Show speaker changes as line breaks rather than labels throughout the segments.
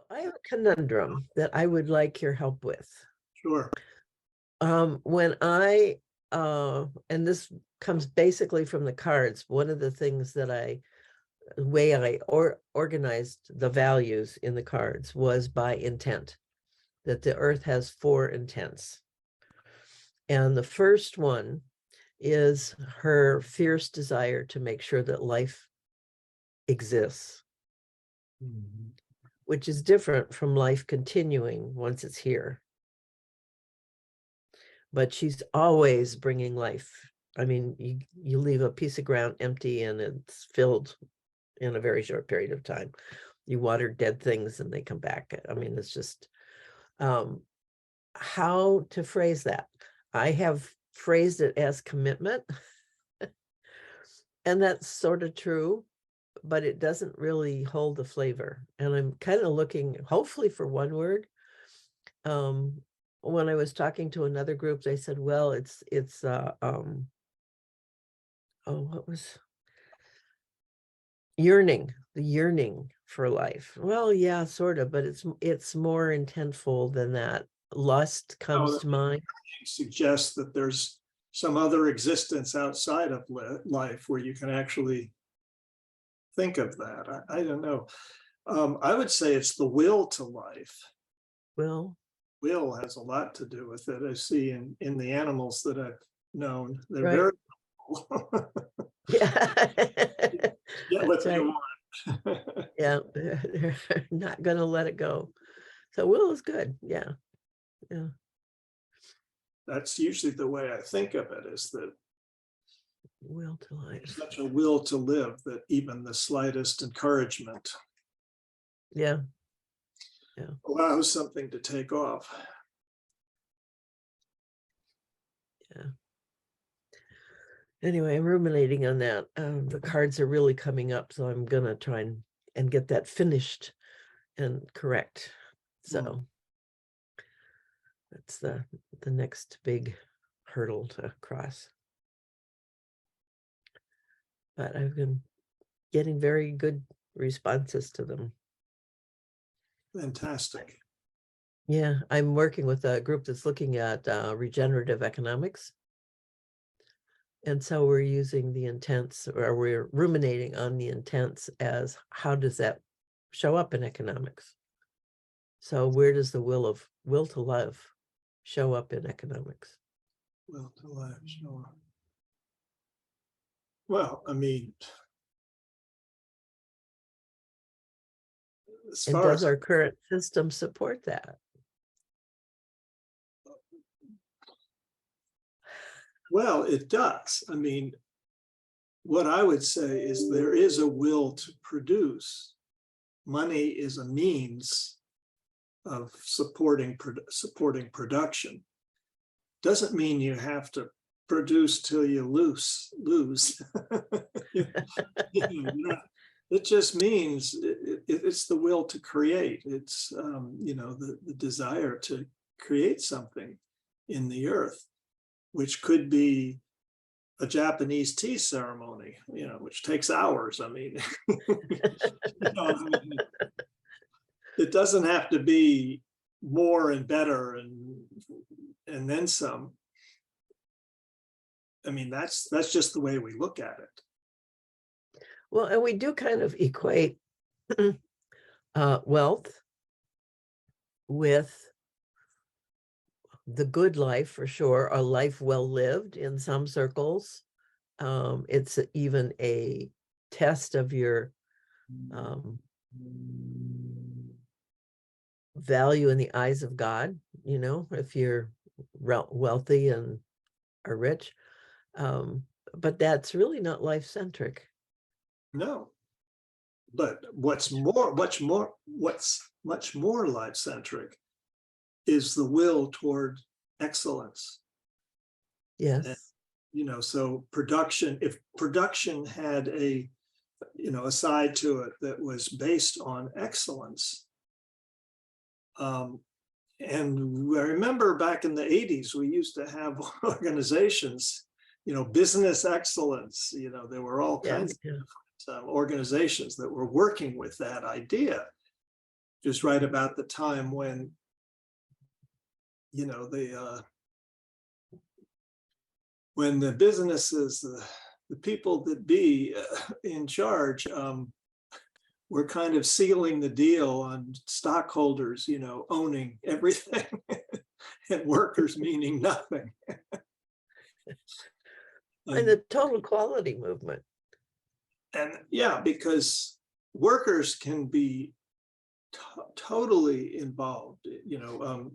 I have a conundrum that I would like your help with.
Sure.
When I, and this comes basically from the cards, one of the things that the way I organized the values in the cards was by intent, that the earth has 4 intents. And the first one is her fierce desire to make sure that life exists, which is different from life continuing once it's here. But she's always bringing life. I mean, you leave a piece of ground empty and it's filled in a very short period of time. You water dead things and they come back. I mean, it's just how to phrase that. I have phrased it as commitment, and that's sort of true, but it doesn't really hold the flavor. And I'm kind of looking, hopefully, for one word. When I was talking to another group, they said, well, it's what was yearning, the yearning for life. Well, yeah, sort of, but it's more intentful than that. Lust comes to mind.
Suggests that there's some other existence outside of life where you can actually think of that. I don't know. I would say it's the will to life.
Will
has a lot to do with it. I see in the animals that I've known, they're
right.
Very
yeah.
get what they
right.
want.
Yeah, they're not going to let it go. So will is good. Yeah.
That's usually the way I think of it, is that
will to life.
Such a will to live that even the slightest encouragement allows something to take off.
Yeah. Anyway, I'm ruminating on that. The cards are really coming up, so I'm gonna try and get that finished and correct. So that's the next big hurdle to cross. But I've been getting very good responses to them.
Fantastic.
Yeah, I'm working with a group that's looking at regenerative economics. And so we're using the intents, or we're ruminating on the intents as how does that show up in economics? So where does the will to love show up in economics?
Will to live, sure. Well, I mean,
and does our current system support that?
Well, it does. I mean, what I would say is there is a will to produce. Money is a means of supporting production. Doesn't mean you have to produce till you lose. It just means it's the will to create. It's the desire to create something in the earth, which could be a Japanese tea ceremony, which takes hours. I mean, it doesn't have to be more and better and then some. I mean, that's just the way we look at it.
Well, and we do kind of equate wealth with the good life, for sure, a life well lived in some circles. It's even a test of your value in the eyes of God, if you're wealthy and are rich. But that's really not life-centric.
No. But what's much more life-centric is the will toward excellence.
Yes.
And, so production, if production had a side to it that was based on excellence. And I remember back in the 80s, we used to have organizations, business excellence, there were all kinds of organizations that were working with that idea. just right about the time when, you know, when the businesses, the people that be in charge, were kind of sealing the deal on stockholders, you know, owning everything and workers meaning nothing.
And the total quality movement.
And yeah, because workers can be totally involved, you know,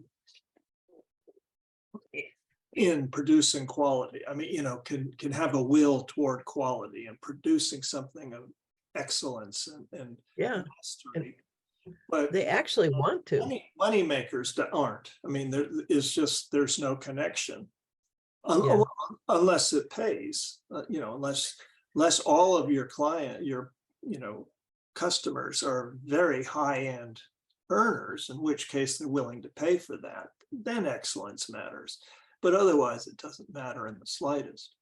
in producing quality. I mean, you know, can have a will toward quality and producing something of excellence and
Yeah,
mastery. But
they actually want to.
money makers that aren't. I mean, there is just, there's no connection
Yeah.
unless it pays. You know, unless all of your you know, customers are very high-end earners, in which case they're willing to pay for that. Then excellence matters. But otherwise, it doesn't matter in the slightest.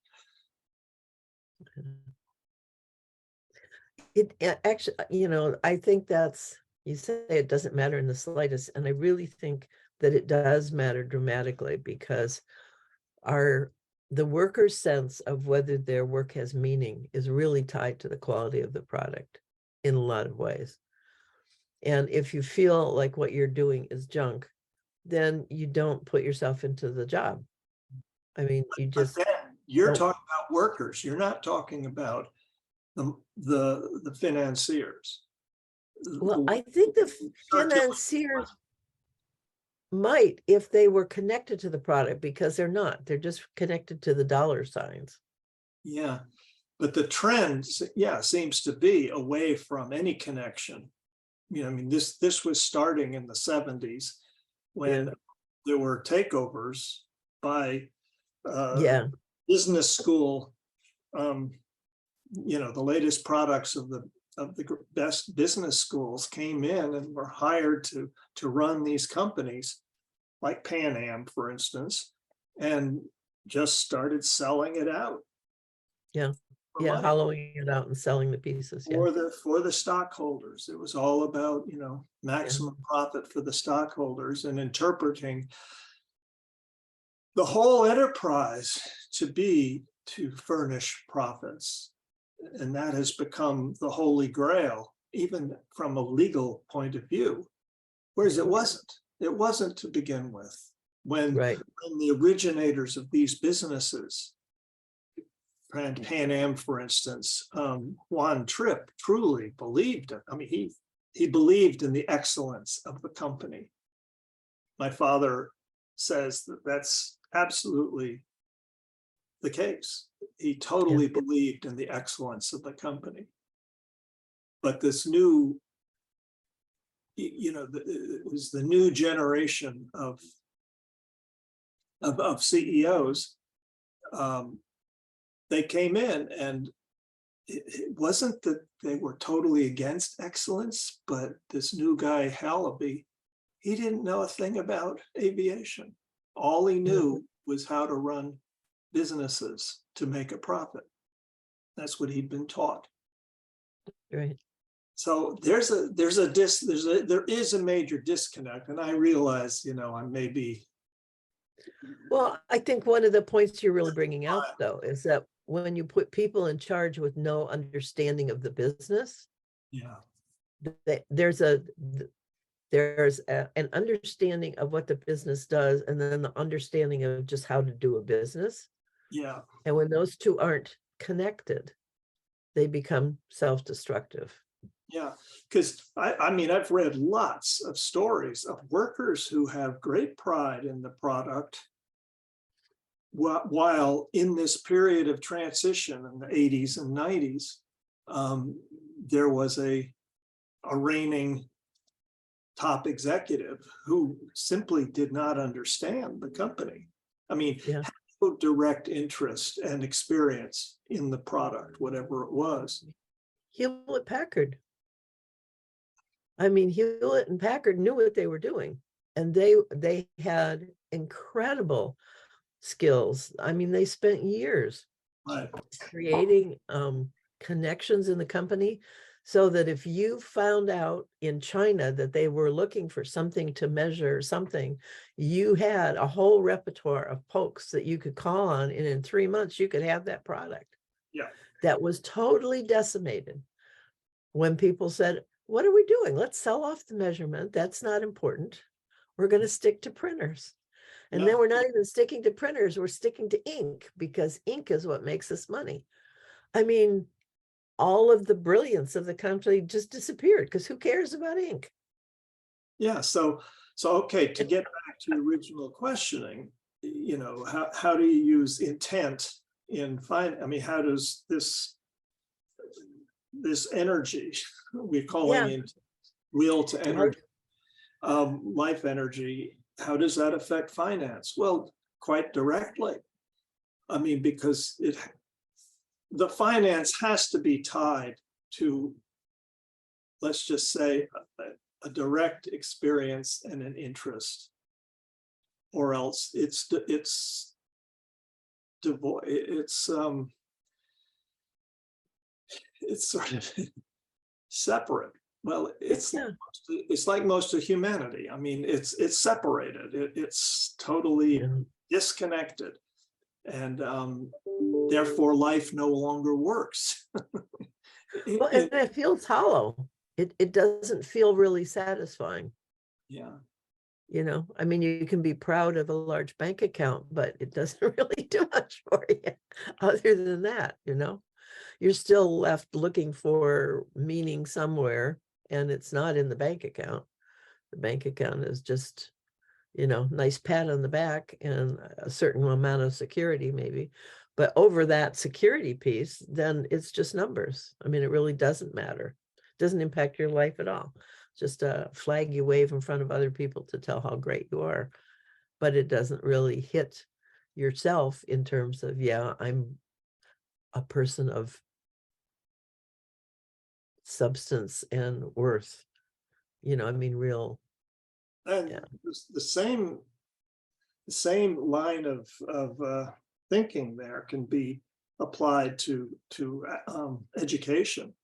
It actually, you know, I think that's, you say it doesn't matter in the slightest, and I really think that it does matter dramatically, because the worker's sense of whether their work has meaning is really tied to the quality of the product in a lot of ways. And if you feel like what you're doing is junk, then you don't put yourself into the job. I mean, you just,
but then you're
don't.
talking about workers. You're not talking about the financiers.
Well, I think the financiers might, if they were connected to the product, because they're not, they're just connected to the dollar signs.
Yeah, but the trend, yeah, seems to be away from any connection. You know, I mean, this was starting in the 70s when there were takeovers by
Yeah,
business school. You know, the latest products of the best business schools came in and were hired to run these companies, like Pan Am, for instance, and just started selling it out.
yeah, yeah, hollowing it out and selling the pieces. Yeah,
For the stockholders. It was all about, you know, maximum profit for the stockholders, and interpreting the whole enterprise to furnish profits. And that has become the holy grail, even from a legal point of view. Whereas it wasn't to begin with. When the originators of these businesses, Pan Am, for instance, Juan Tripp truly believed it. I mean, he believed in the excellence of the company. My father says that that's absolutely the case. He totally believed in the excellence of the company. But this new, you know, it was the new generation of CEOs. They came in, and it wasn't that they were totally against excellence, but this new guy, Hallaby, he didn't know a thing about aviation. All he knew was how to run businesses to make a profit. That's what he'd been taught.
right.
So there is a major disconnect, and I realize, you know, I may be.
Well, I think one of the points you're really bringing out, though, is that when you put people in charge with no understanding of the business, there's an understanding of what the business does, and then the understanding of just how to do a business.
Yeah.
And when those two aren't connected, they become self-destructive.
Yeah, because I mean, I've read lots of stories of workers who have great pride in the product, while in this period of transition in the 80s and 90s, there was a reigning top executive who simply did not understand the company. I mean, had no direct interest and experience in the product, whatever it was.
Hewlett-Packard. I mean, Hewlett and Packard knew what they were doing, and they had incredible skills. I mean, they spent years creating connections in the company So that if you found out in China that they were looking for something to measure something, you had a whole repertoire of pokes that you could call on, and in 3 months you could have that product.
Yeah.
That was totally decimated when people said, what are we doing? Let's sell off the measurement. That's not important. We're going to stick to printers. And
Yeah.
then we're not even sticking to printers, we're sticking to ink, because ink is what makes us money. I mean, all of the brilliance of the country just disappeared, because who cares about ink?
Yeah. So okay, to get back to your original questioning, you know, how do you use intent in I mean, how does this energy we're calling
Yeah,
it will to
life.
energy, life energy, how does that affect finance? Well, quite directly. I mean, because the finance has to be tied to, let's just say, a direct experience and an interest, or else it's devoid. It's sort of separate. Well,
Yeah,
it's like most of humanity. I mean, it's separated. It's totally
yeah.
disconnected, and therefore life no longer works.
Well, and it feels hollow. It doesn't feel really satisfying.
Yeah.
I mean, you can be proud of a large bank account, but it doesn't really do much for you other than that. You're still left looking for meaning somewhere, and it's not in the bank account. The bank account is just, nice pat on the back and a certain amount of security maybe. But over that security piece, then it's just numbers. I mean, it really doesn't matter. It doesn't impact your life at all. Just a flag you wave in front of other people to tell how great you are. But it doesn't really hit yourself in terms of, yeah, I'm a person of substance and worth. I mean, real.
And
Yeah.
the same line of thinking there can be applied to education.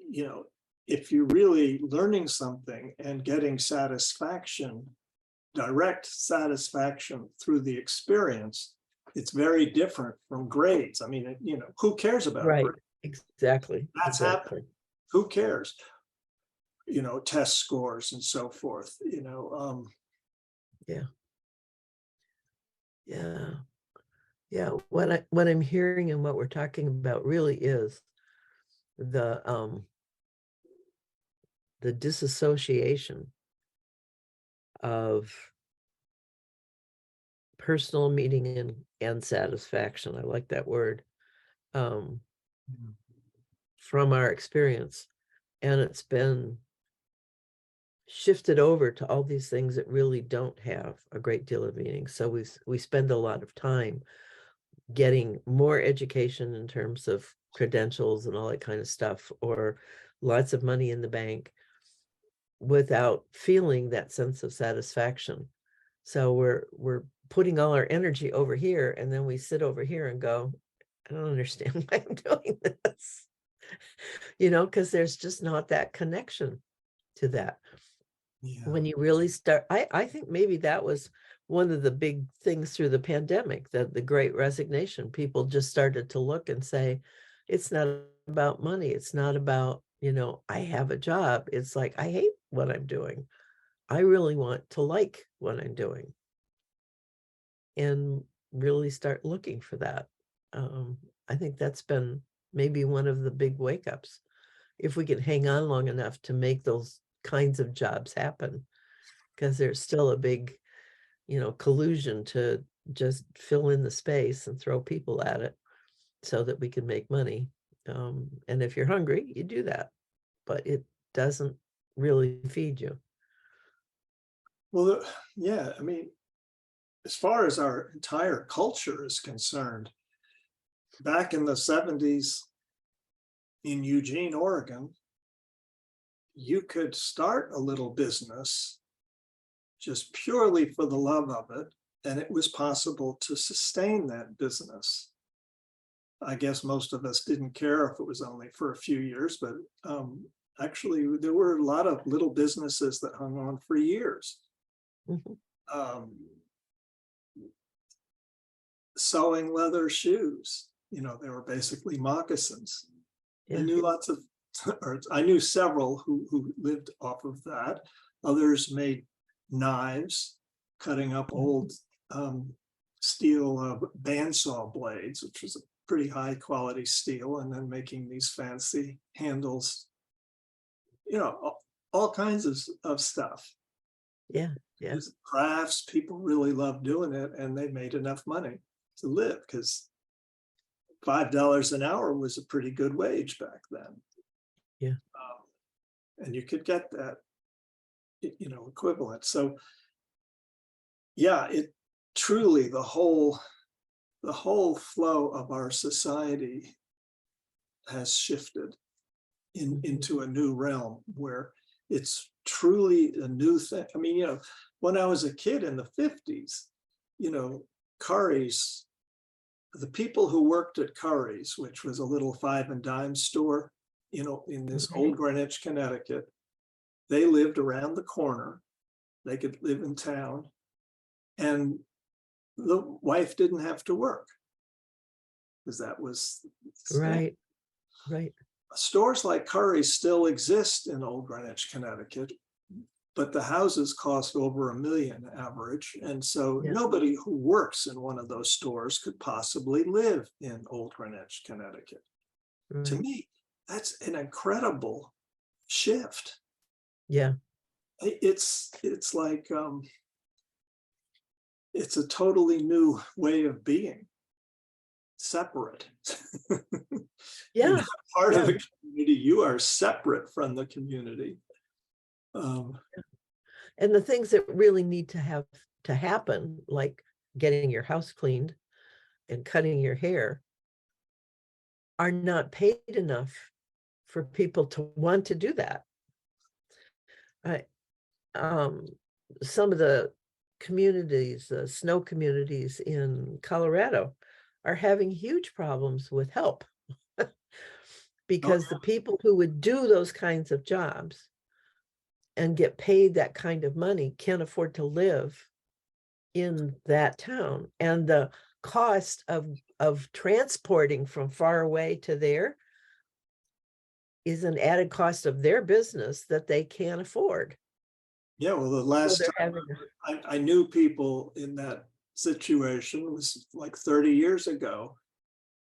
You know, if you're really learning something and getting satisfaction, direct satisfaction through the experience, it's very different from grades. I mean, who cares about
Right.
grades?
Exactly.
That's
Exactly.
happening. Who cares? Test scores and so forth.
Yeah. Yeah. Yeah. What I'm hearing and what we're talking about really is the disassociation of personal meaning and satisfaction. I like that word. Um, from our experience. And it's been shifted over to all these things that really don't have a great deal of meaning. So we spend a lot of time getting more education in terms of credentials and all that kind of stuff, or lots of money in the bank, without feeling that sense of satisfaction. So we're putting all our energy over here, and then we sit over here and go, I don't understand why I'm doing this, because there's just not that connection to that.
Yeah.
When you really start, I think maybe that was one of the big things through the pandemic, the great resignation. People just started to look and say, it's not about money. It's not about, I have a job. It's like, I hate what I'm doing. I really want to like what I'm doing, and really start looking for that. I think that's been maybe one of the big wake ups, if we can hang on long enough to make those kinds of jobs happen, because there's still a big, collusion to just fill in the space and throw people at it so that we can make money. And if you're hungry, you do that, but it doesn't really feed you.
Well, yeah, I mean, as far as our entire culture is concerned, back in the 70s in Eugene, Oregon, you could start a little business just purely for the love of it, and it was possible to sustain that business. I guess most of us didn't care if it was only for a few years, but actually there were a lot of little businesses that hung on for years.
Mhm.
Um, Sewing leather shoes, they were basically moccasins. I
Yeah.
knew lots of, or I knew several who lived off of that. Others made knives, cutting up old steel bandsaw blades, which was a pretty high quality steel, and then making these fancy handles, all kinds of stuff.
Yeah. Yeah.
These crafts, people really loved doing it, and they made enough money to live, because $5 an hour was a pretty good wage back then.
Yeah.
And you could get that, equivalent. So yeah, it truly, the whole flow of our society has shifted into a new realm where it's truly a new thing. I mean, when I was a kid in the 50s, Curry's, the people who worked at Curry's, which was a little 5 and dime store, in this
Okay.
old Greenwich, Connecticut, they lived around the corner. They could live in town, and the wife didn't have to work, because that was
Right. Right.
stores like Curry's still exist in old Greenwich, Connecticut, but the houses cost over $1 million average. And so
Yeah.
nobody who works in one of those stores could possibly live in old Greenwich, Connecticut. To
Right.
me, that's an incredible shift.
Yeah.
It's like, it's a totally new way of being, separate. You're
Yeah.
not part of
Yeah.
the community, you are separate from the community.
And the things that really need to have to happen, like getting your house cleaned and cutting your hair, are not paid enough for people to want to do that. I, some of the communities, the snow communities in Colorado, are having huge problems with help because the people who would do those kinds of jobs and get paid that kind of money can't afford to live in that town. And the cost of transporting from far away to there is an added cost of their business that they can't afford.
Yeah, well, the
So
last
they're
time
having,
I knew people in that situation was like 30 years ago.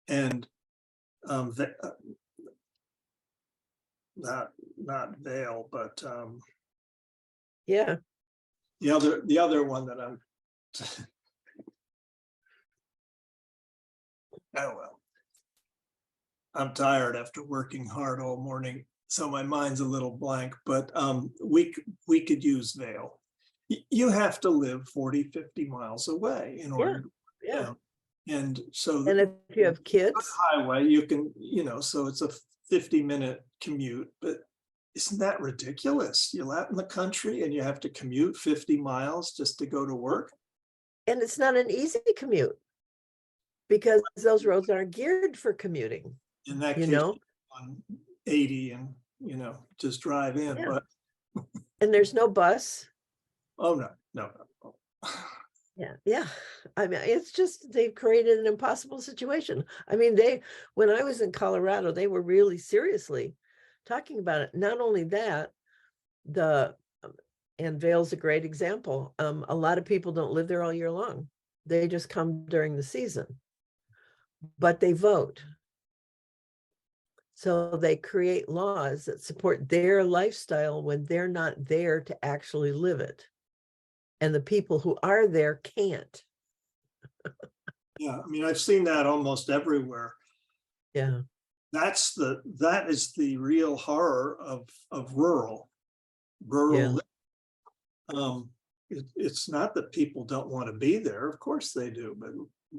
And not Vale, but
yeah,
the other one that I'm oh well. I'm tired after working hard all morning, so my mind's a little blank, but we could use Vale. You have to live 40, 50 miles away in
yeah,
order to,
yeah.
and so
And if you have kids,
highway, you can, so it's a 50-minute commute, but isn't that ridiculous? You're out in the country and you have to commute 50 miles just to go to work.
and it's not an easy commute because those roads aren't geared for commuting,
In that
you
case,
know?
on 80 and, just drive in,
Yeah.
but
And there's no bus.
oh no.
Yeah, yeah. I mean, it's just they've created an impossible situation. I mean, when I was in Colorado, they were really seriously talking about it. Not only that, and Vail's a great example. A lot of people don't live there all year long. They just come during the season, but they vote. So they create laws that support their lifestyle when they're not there to actually live it. And the people who are there can't.
Yeah, I mean, I've seen that almost everywhere.
Yeah.
That is the real horror of rural.
Yeah.
It's not that people don't want to be there, of course they do, but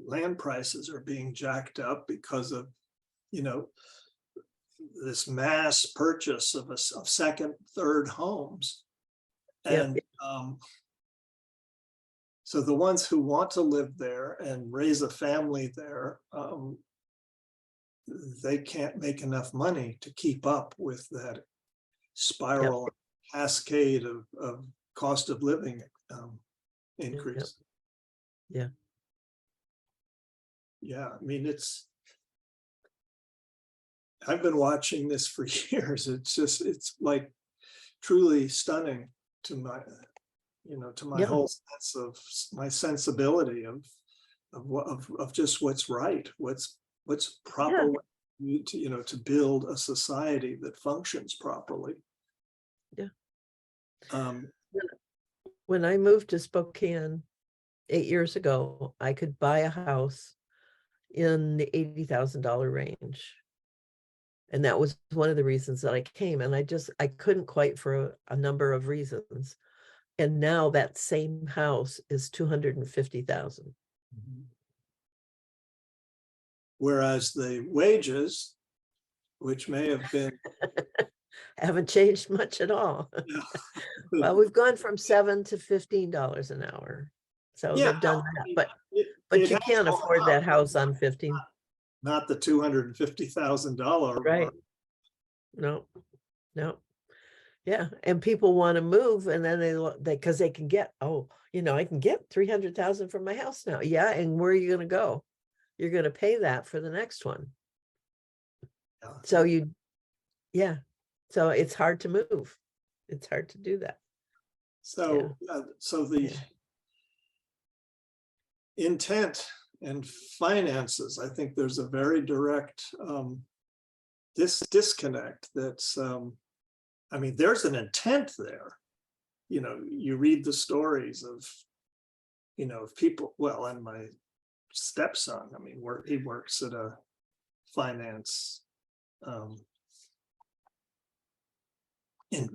land prices are being jacked up because of, this mass purchase of second, third homes.
Yep.
And so the ones who want to live there and raise a family there, they can't make enough money to keep up with that spiral cascade of cost of living increase.
Yeah.
Yeah, I mean, I've been watching this for years. It's like truly stunning to my, to my
Yeah.
whole sense of my sensibility of just what's right, what's proper to build a society that functions properly.
Yeah.
Um,
When I moved to Spokane 8 years ago, I could buy a house in the $80,000 range. And that was one of the reasons that I came. And I couldn't quite for a number of reasons. And now that same house is 250,000.
whereas the wages, which may have been
Haven't changed much at all. Well, we've gone from $7 to $15 an hour. So
yeah,
they've done
I
that,
mean,
but
it
you
has
can't
gone
afford
up,
that house on 15.
not the $250,000
Right. No, no. Yeah. And people want to move, and then because they can get, I can get 300,000 from my house now. Yeah. And where are you going to go? You're going to pay that for the next one.
Yeah.
So so it's hard to move. It's hard to do that.
So the
Yeah.
intent and finances, I think there's a very direct disconnect that's I mean, there's an intent there. You read the stories of of people, well, and my stepson, I mean, he works at a finance in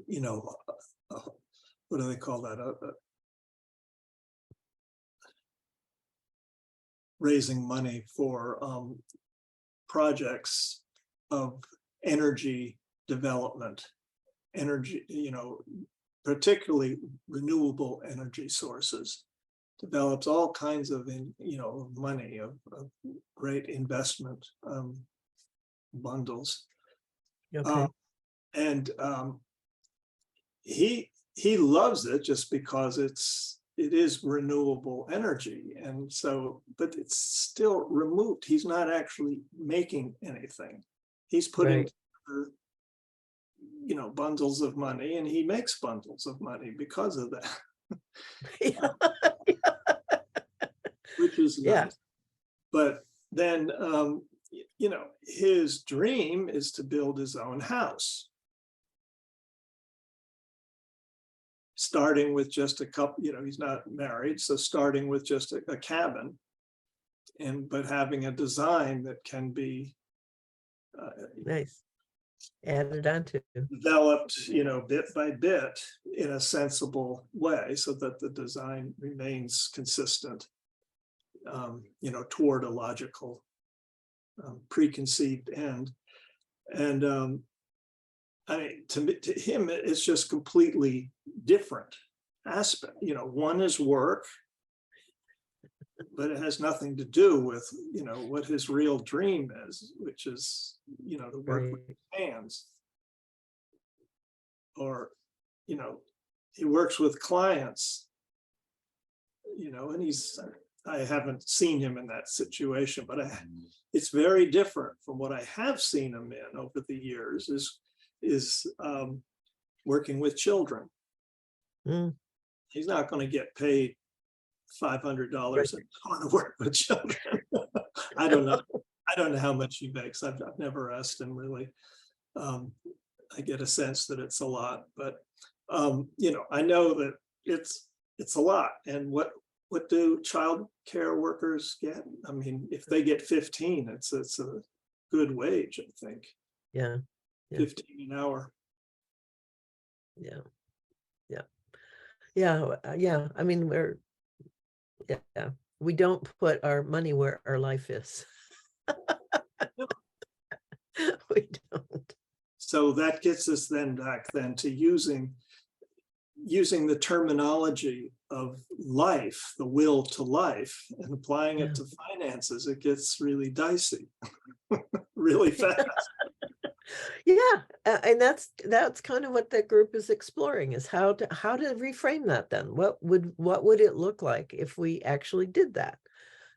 what do they call that, raising money for projects of energy development, particularly renewable energy sources, develops all kinds of money of great investment bundles.
Okay.
And he loves it just because it is renewable energy, and so, but it's still removed. He's not actually making anything. He's putting together, bundles of money, and he makes bundles of money because of that. Which is nice. But then his dream is to build his own house, starting with just a couple, he's not married, so starting with just a cabin, but having a design that can be
nice, added on to,
developed, bit by bit in a sensible way, so that the design remains consistent, toward a logical preconceived end. And I mean, to him, it's just completely different aspect. One is work, but it has nothing to do with what his real dream is, which is the work with his hands. Or he works with clients, and I haven't seen him in that situation, but it's very different from what I have seen him in over the years, is working with children. He's not going to get paid $500 to work with children. I don't know how much he makes. I've never asked him, really. I get a sense that it's a lot, but I know that it's a lot. And what do child care workers get? I mean, if they get 15, it's a good wage, I think.
Yeah.
15 an hour.
Yeah. I mean, we don't put our money where our life is. We don't.
So that gets us back to using using the terminology of life, the will to life, and applying it
Yeah.
to finances, it gets really dicey, really fast.
Yeah, and that's kind of what that group is exploring, is how to reframe that then. What would it look like if we actually did that?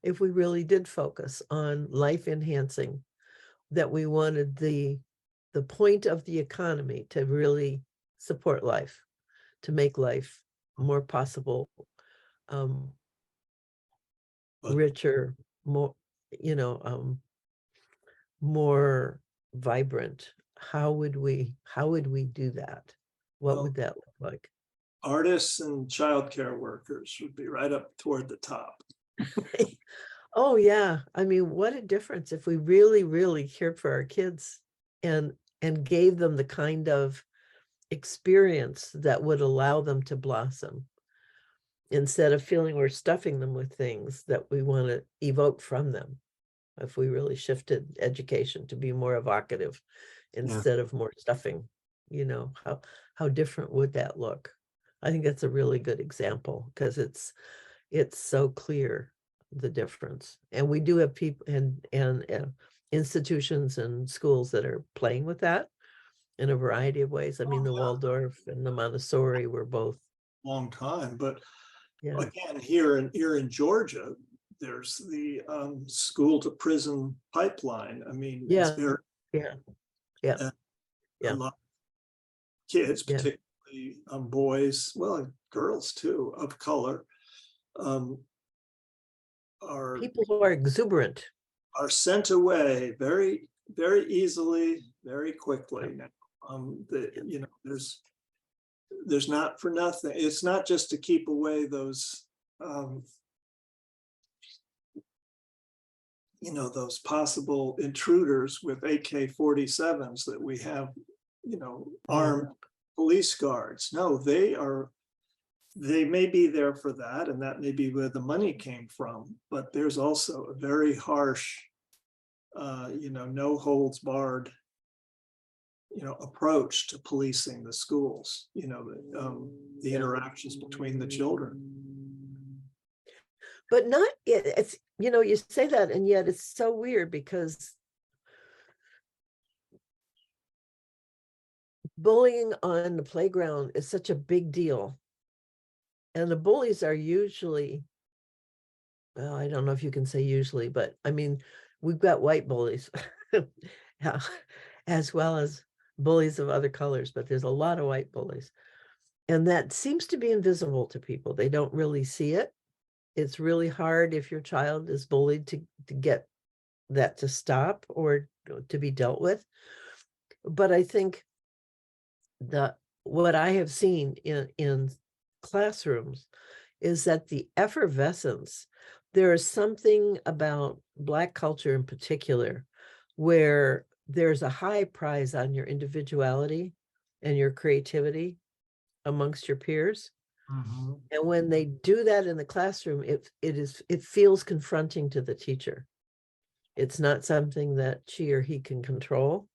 If we really did focus on life enhancing, that we wanted the point of the economy to really support life, to make life more possible, um,
But
richer, more, more vibrant. How would we do that? What
well,
would that look like?
artists and childcare workers would be right up toward the top.
Oh yeah, I mean, what a difference if we really, really cared for our kids and gave them the kind of experience that would allow them to blossom, instead of feeling we're stuffing them with things that we want to evoke from them. If we really shifted education to be more evocative
Yeah.
instead of more stuffing, how different would that look? I think that's a really good example, because it's so clear, the difference. And we do have people and institutions and schools that are playing with that in a variety of ways. I mean,
Oh,
the
yeah,
Waldorf and the Montessori were both,
long time. But
yeah,
again, here in Georgia, there's the school to prison pipeline. I mean, it's
yeah,
very
yeah, yeah,
uh, a
yeah,
lot of kids,
yeah.
particularly boys, well, girls too, of color, um, are
People who are exuberant.
sent away very easily, very
Yeah,
quickly now.
yeah.
There's not for nothing. It's not just to keep away those um, those possible intruders with AK-47s that we have,
Oh,
armed police guards. No, they may be there for that, and that may be where the money came from, but there's also a very harsh, no holds barred, approach to policing the schools, the
yeah.
interactions between the children.
But not, it's, you say that, and yet it's so weird, because bullying on the playground is such a big deal. And the bullies are usually, well, I don't know if you can say usually, but I mean, we've got white bullies yeah, as well as bullies of other colors, but there's a lot of white bullies. And that seems to be invisible to people. They don't really see it. It's really hard if your child is bullied to get that to stop or to be dealt with. But I think what I have seen in classrooms is that the effervescence, there is something about Black culture in particular, where there's a high prize on your individuality and your creativity amongst your peers.
Mhm.
And when they do that in the classroom, it feels confronting to the teacher. It's not something that she or he can control.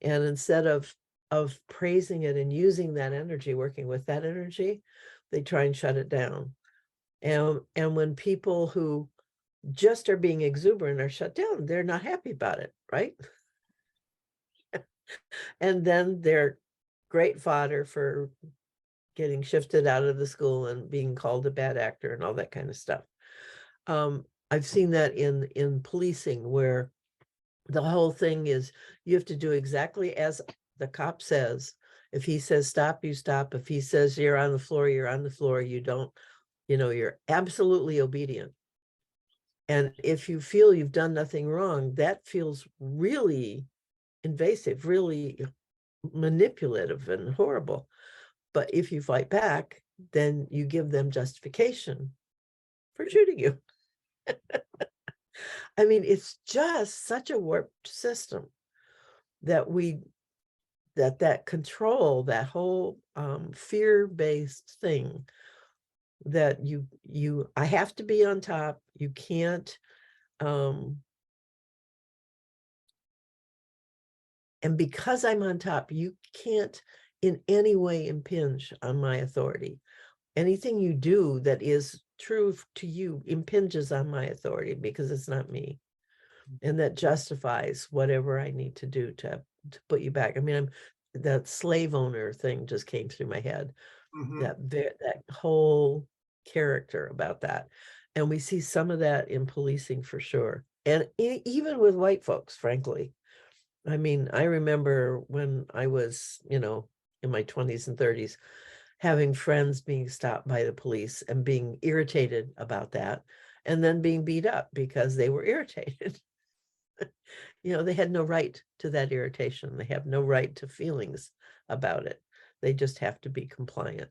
And instead of praising it and using that energy, working with that energy, they try and shut it down. And when people who just are being exuberant are shut down, they're not happy about it, right? And then they're great fodder for getting shifted out of the school and being called a bad actor and all that kind of stuff. I've seen that in policing, where the whole thing is you have to do exactly as the cop says. If he says stop, you stop. If he says you're on the floor, you're on the floor. You don't, you're absolutely obedient. And if you feel you've done nothing wrong, that feels really invasive, really manipulative and horrible. But if you fight back, then you give them justification for shooting you. I mean, it's just such a warped system that that control, that whole fear-based thing, that I have to be on top. You can't, and because I'm on top, you can't in any way impinge on my authority. Anything you do that is true to you impinges on my authority because it's not me. And that justifies whatever I need to do to put you back. I mean, that slave owner thing just came through my head.
Mhm.
That whole character about that. And we see some of that in policing for sure. And even with white folks, frankly. I mean, I remember when I was, in my 20s and 30s, having friends being stopped by the police and being irritated about that, and then being beat up because they were irritated. They had no right to that irritation. They have no right to feelings about it. They just have to be compliant.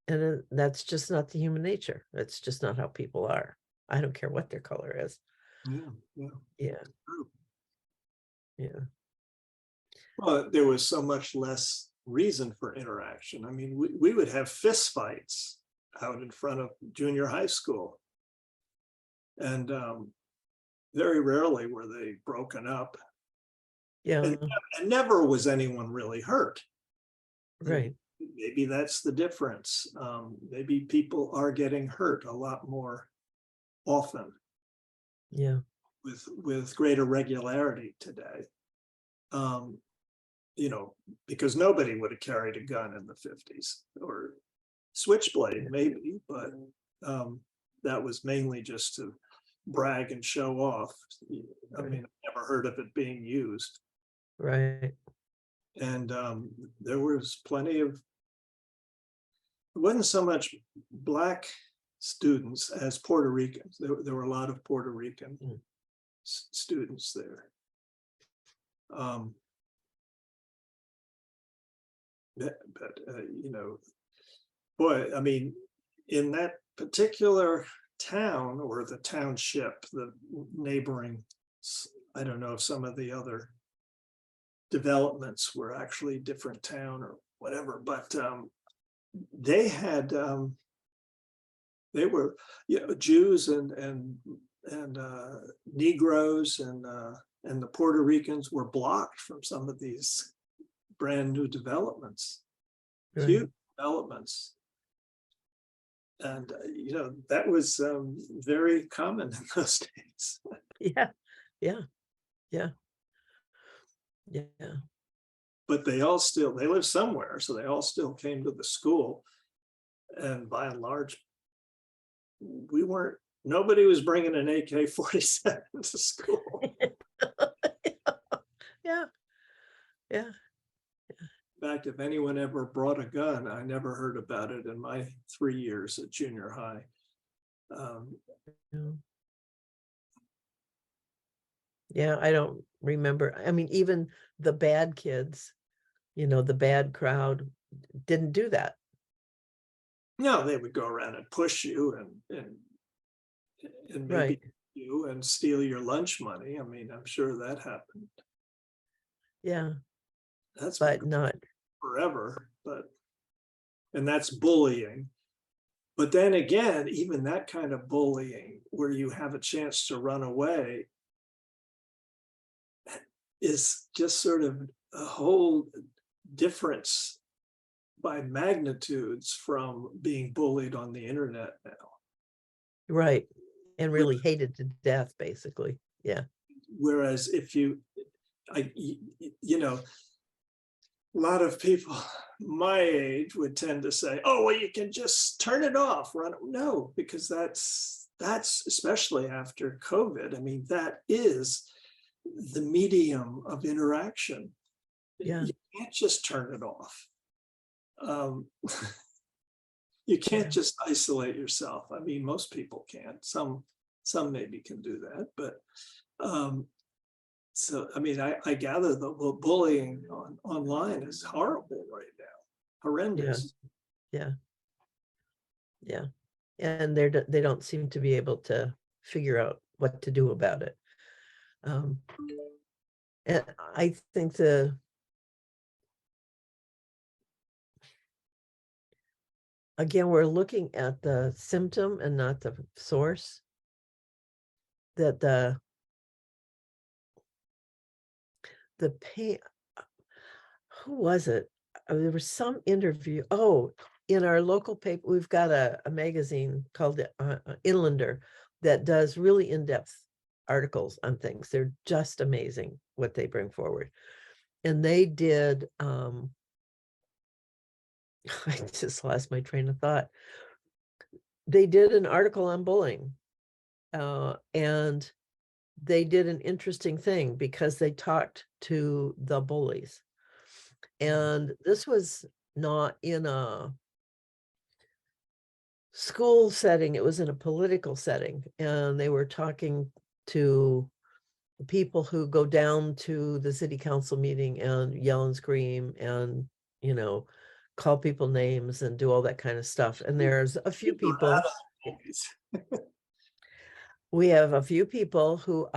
And that's just not the human nature. That's just not how people are. I don't care what their color is.
Yeah, yeah,
Yeah,
true.
yeah,
Well, there was so much less reason for interaction. I mean, we would have fist fights out in front of junior high school. And very rarely were they broken up.
yeah,
And never was anyone really hurt.
right.
Maybe that's the difference. Maybe people are getting hurt a lot more often
Yeah,
with greater regularity today. Um, because nobody would have carried a gun in the 50s, or switchblade maybe, but that was mainly just to brag and show off. I mean, I've never heard of it being used.
right.
And there was plenty of, it wasn't so much Black students as Puerto Ricans. There were a lot of Puerto Rican
Mm.
students there. But boy, I mean, in that particular town, or the township, the neighboring, I don't know if some of the other developments were actually different town or whatever, but they had they were Jews and Negroes and the Puerto Ricans were blocked from some of these brand new developments,
Right.
huge developments. And that was very common in those days.
Yeah, yeah, yeah, yeah,
But they lived somewhere, so they all still came to the school. And by and large, nobody was bringing an AK-47 to school.
yeah, yeah.
In fact, if anyone ever brought a gun, I never heard about it in my 3 years at junior high.
Yeah. Yeah, I don't remember. I mean, even the bad kids, the bad crowd didn't do that.
No, they would go around and push you and maybe
Right.
you and steal your lunch money. I mean, I'm sure that happened.
Yeah,
That's been
but not.
forever, and that's bullying. But then again, even that kind of bullying where you have a chance to run away is just sort of a whole difference by magnitudes from being bullied on the internet now.
Right. And really hated to death, basically. Yeah.
Whereas if a lot of people my age would tend to say, oh, well, you can just turn it off, run. No, because that's especially after COVID. I mean, that is the medium of interaction.
Yeah.
You can't just turn it off. You can't just isolate yourself. I mean, most people can't. Some maybe can do that, but so I mean, I gather the bullying online is horrible right now, horrendous.
Yeah. Yeah. And they don't seem to be able to figure out what to do about it. And I think again, we're looking at the symptom and not the source. That the pain, who was it? there was some interview. Oh, in our local paper, we've got a magazine called Inlander that does really in-depth articles on things. They're just amazing what they bring forward. And they did, I just lost my train of thought. They did an article on bullying, and they did an interesting thing because they talked to the bullies. And this was not in a school setting, it was in a political setting, and they were talking to people who go down to the city council meeting and yell and scream and, you know, call people names and do all that kind of stuff. And there's a few people, we have a few people who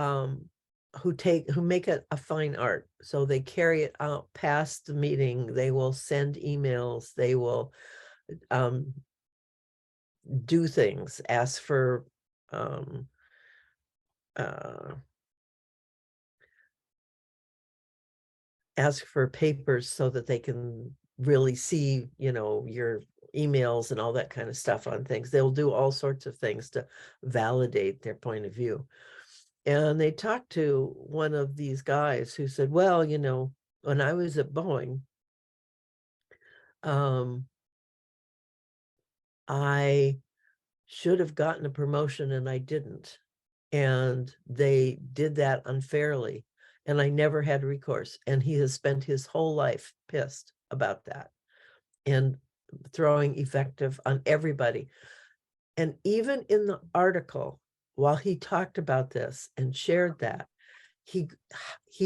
make it a fine art. So they carry it out past the meeting. They will send emails. They will do things, ask for papers so that they can really see, you know, your emails and all that kind of stuff on things. They'll do all sorts of things to validate their point of view. And they talked to one of these guys who said, well, you know, when I was at Boeing, I should have gotten a promotion and I didn't. And they did that unfairly. And I never had recourse. And he has spent his whole life pissed about that and throwing effective on everybody. And even in the article, while he talked about this and shared that, he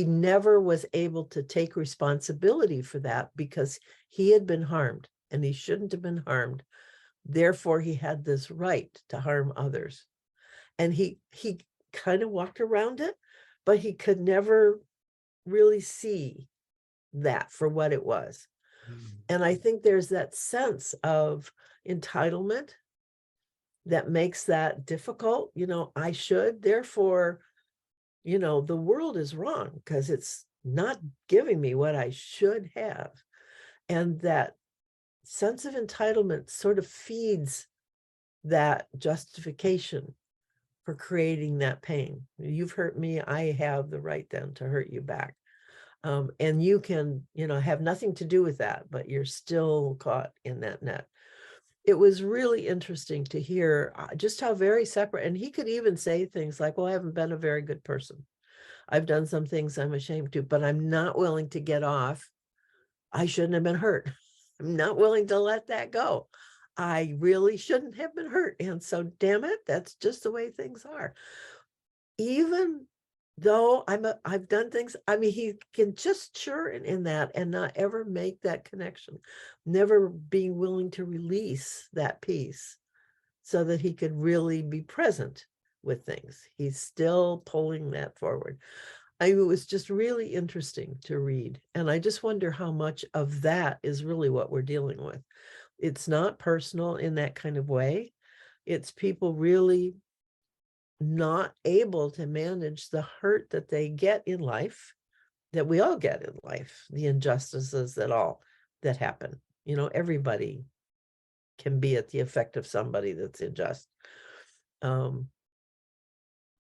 never was able to take responsibility for that because he had been harmed and he shouldn't have been harmed. Therefore, he had this right to harm others. And he kind of walked around it, but he could never really see that for what it was. And I think there's that sense of entitlement that makes that difficult. You know, I should, therefore, you know, the world is wrong because it's not giving me what I should have. And that sense of entitlement sort of feeds that justification for creating that pain. You've hurt me, I have the right then to hurt you back. And you can, you know, have nothing to do with that, but you're still caught in that net. It was really interesting to hear just how very separate, and he could even say things like, well, I haven't been a very good person. I've done some things I'm ashamed to, but I'm not willing to get off. I shouldn't have been hurt. I'm not willing to let that go. I really shouldn't have been hurt. And so, damn it, that's just the way things are. Even though I've done things, I mean, he can just churn in that and not ever make that connection, never being willing to release that piece so that he could really be present with things. He's still pulling that forward. It was just really interesting to read. And I just wonder how much of that is really what we're dealing with. It's not personal in that kind of way. It's people really not able to manage the hurt that they get in life, that we all get in life, the injustices that happen. You know, everybody can be at the effect of somebody that's unjust. And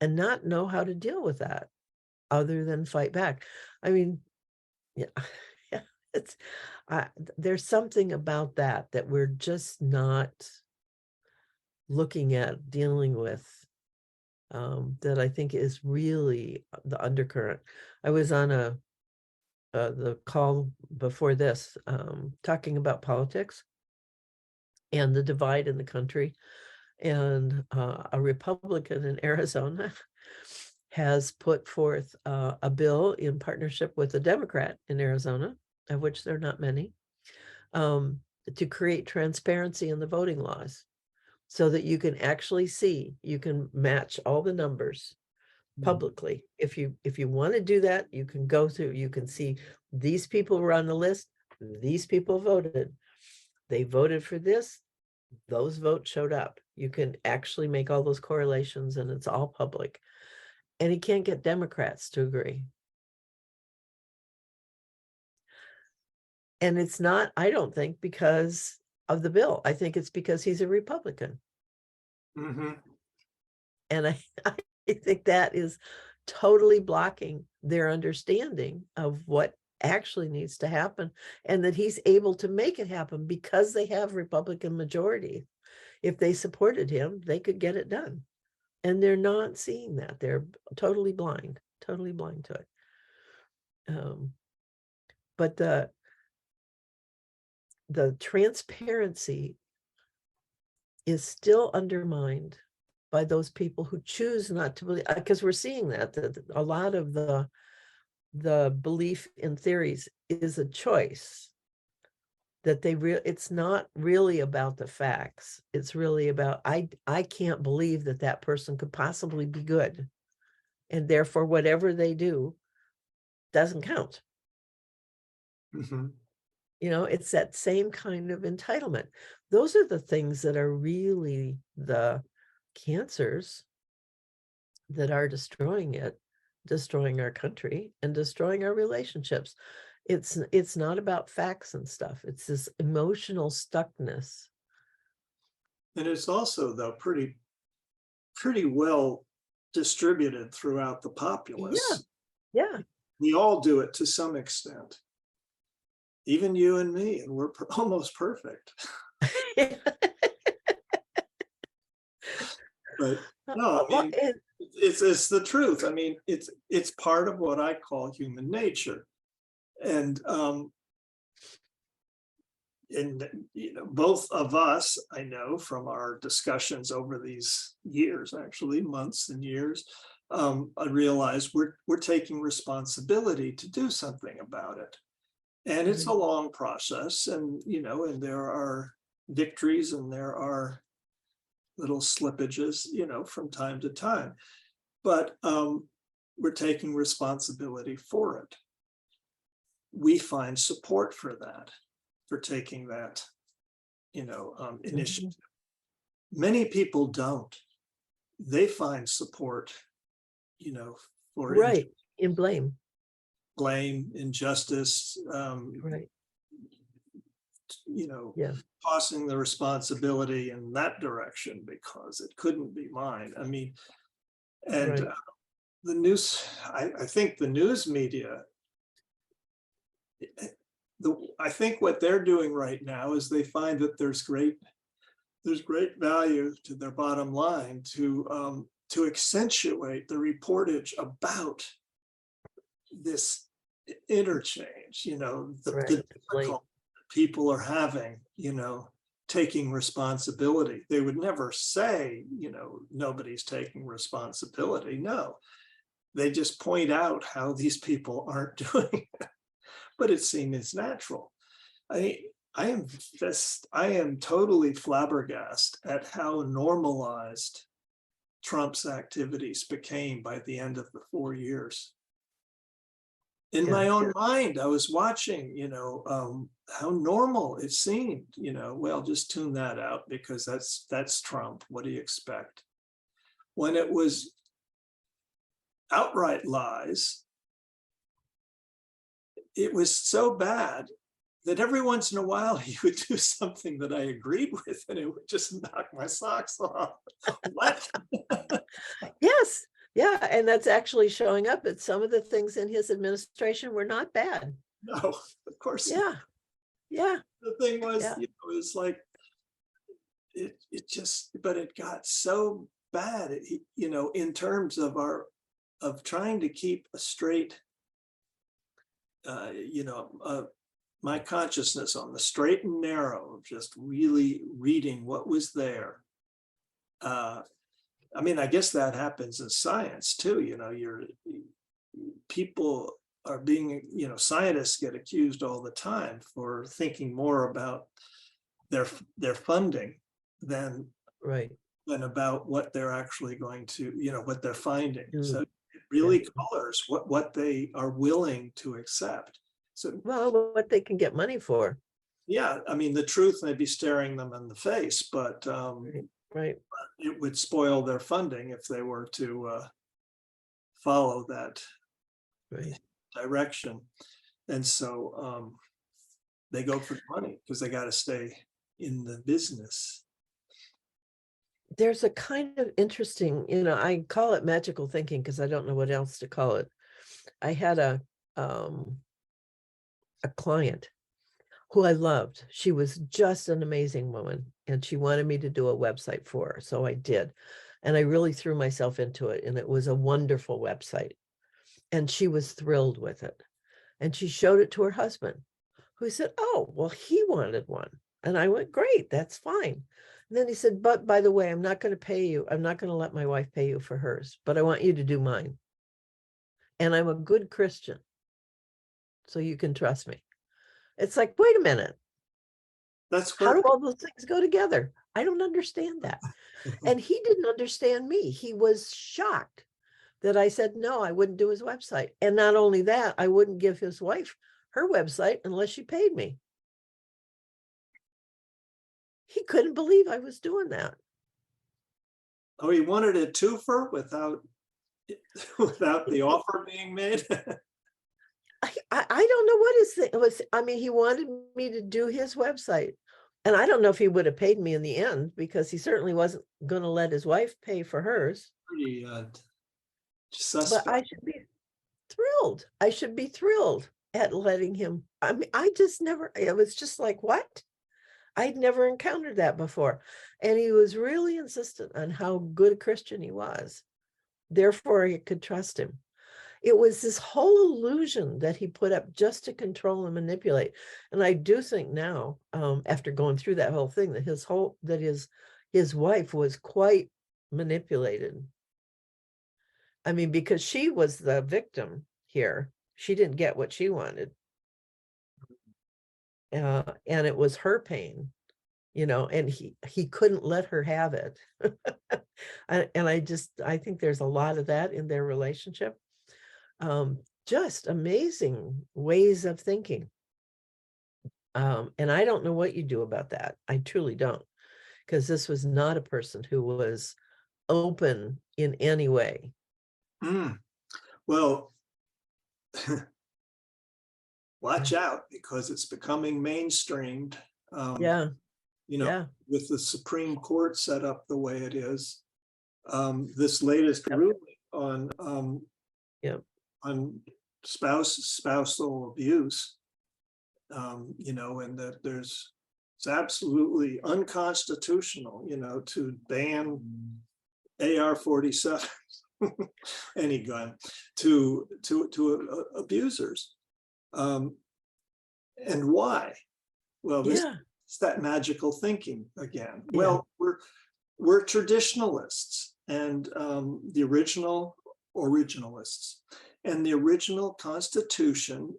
not know how to deal with that other than fight back. I mean, yeah, yeah, it's there's something about that we're just not looking at, dealing with, that I think is really the undercurrent. I was on the call before this, talking about politics and the divide in the country. And a Republican in Arizona has put forth a bill in partnership with a Democrat in Arizona, of which there are not many, to create transparency in the voting laws so that you can actually see, you can match all the numbers publicly. If you want to do that, you can go through, you can see these people were on the list, these people voted, they voted for this, those votes showed up. You can actually make all those correlations and it's all public. And he can't get Democrats to agree. And it's not, I don't think, because of the bill. I think it's because he's a Republican.
Mhm.
And I, I think that is totally blocking their understanding of what actually needs to happen, and that he's able to make it happen because they have Republican majority. If they supported him, they could get it done. And they're not seeing that. They're totally blind to it. But the transparency is still undermined by those people who choose not to believe, because we're seeing that a lot of the belief in theories is a choice, that it's not really about the facts. It's really about, I can't believe that person could possibly be good, and therefore whatever they do doesn't count.
Mhm.
It's that same kind of entitlement. Those are the things that are really the cancers that are destroying our country and destroying our relationships. It's not about facts and stuff. It's this emotional stuckness.
And it's also, though, pretty well distributed throughout the populace.
Yeah.
We all do it to some extent, even you and me, and we're almost perfect. But no, I mean, it's the truth. I mean, it's part of what I call human nature. And both of us, I know from our discussions over these years, actually months and years, I realize we're taking responsibility to do something about it. And it's a long process, and and there are victories and there are little slippages, from time to time. But we're taking responsibility for it. We find support for that, for taking that, initiative. Many people don't. They find support, for
Right. In blame.
injustice,
Right. Yeah.
tossing the responsibility in that direction because it couldn't be mine. I mean, and
Right.
the news, I think the news media, I think what they're doing right now is they find that there's great value to their bottom line to accentuate the reportage about this interchange, the difficult people are having, taking responsibility. They would never say, nobody's taking responsibility. No, they just point out how these people aren't doing it, but it seems natural. I am totally flabbergasted at how normalized Trump's activities became by the end of the 4 years. In my own mind, I was watching, how normal it seemed, well, just tune that out because that's Trump. What do you expect? When it was outright lies, it was so bad that every once in a while he would do something that I agreed with and it would just knock my socks off. What?
Yes. Yeah. And that's actually showing up, that some of the things in his administration were not bad.
No, of course.
Yeah. Yeah.
The thing was,
Yeah.
it was like, but it got so bad, in terms of trying to keep a straight, my consciousness on the straight and narrow of just really reading what was there. I mean, I guess that happens in science too. People are being, scientists get accused all the time for thinking more about their funding than about what they're actually going to, what they're finding. So it really colors what they are willing to accept. So,
well, what they can get money for.
Yeah, I mean, the truth may be staring them in the face, but it would spoil their funding if they were to follow that direction. And so they go for money because they got to stay in the business.
There's a kind of interesting, I call it magical thinking because I don't know what else to call it. I had a client who I loved. She was just an amazing woman, and she wanted me to do a website for her. So I did. And I really threw myself into it, and it was a wonderful website. And she was thrilled with it. And she showed it to her husband, who said, "Oh, well, he wanted one." And I went, "Great, that's fine." And then he said, "But by the way, I'm not going to pay you. I'm not going to let my wife pay you for hers, but I want you to do mine. And I'm a good Christian, so you can trust me." It's like, wait a minute.
That's
How do
where,
all those things go together? I don't understand that. And he didn't understand me. He was shocked that I said, no, I wouldn't do his website. And not only that, I wouldn't give his wife her website unless she paid me. He couldn't believe I was doing that.
oh, he wanted a twofer without the offer being made.
I don't know what his thing was. I mean, he wanted me to do his website. And I don't know if he would have paid me in the end, because he certainly wasn't going to let his wife pay for hers.
Pretty
But
suspect.
I should be thrilled. I should be thrilled at letting him. I mean, I just never, it was just like, what? I'd never encountered that before. And he was really insistent on how good a Christian he was. Therefore, I could trust him. It was this whole illusion that he put up just to control and manipulate. And I do think now, after going through that whole thing, that his wife was quite manipulated. I mean, because she was the victim here. She didn't get what she wanted. And it was her pain, and he couldn't let her have it. And I think there's a lot of that in their relationship. Just amazing ways of thinking. And I don't know what you do about that. I truly don't, because this was not a person who was open in any way.
Well, watch out, because it's becoming mainstreamed.
Yeah. Yeah.
With the Supreme Court set up the way it is, this latest ruling on on spousal abuse, and that it's absolutely unconstitutional, to ban AR-47, any gun, to abusers. And why? Well, it's that magical thinking again. Yeah. Well, we're traditionalists, and the originalists, and the original Constitution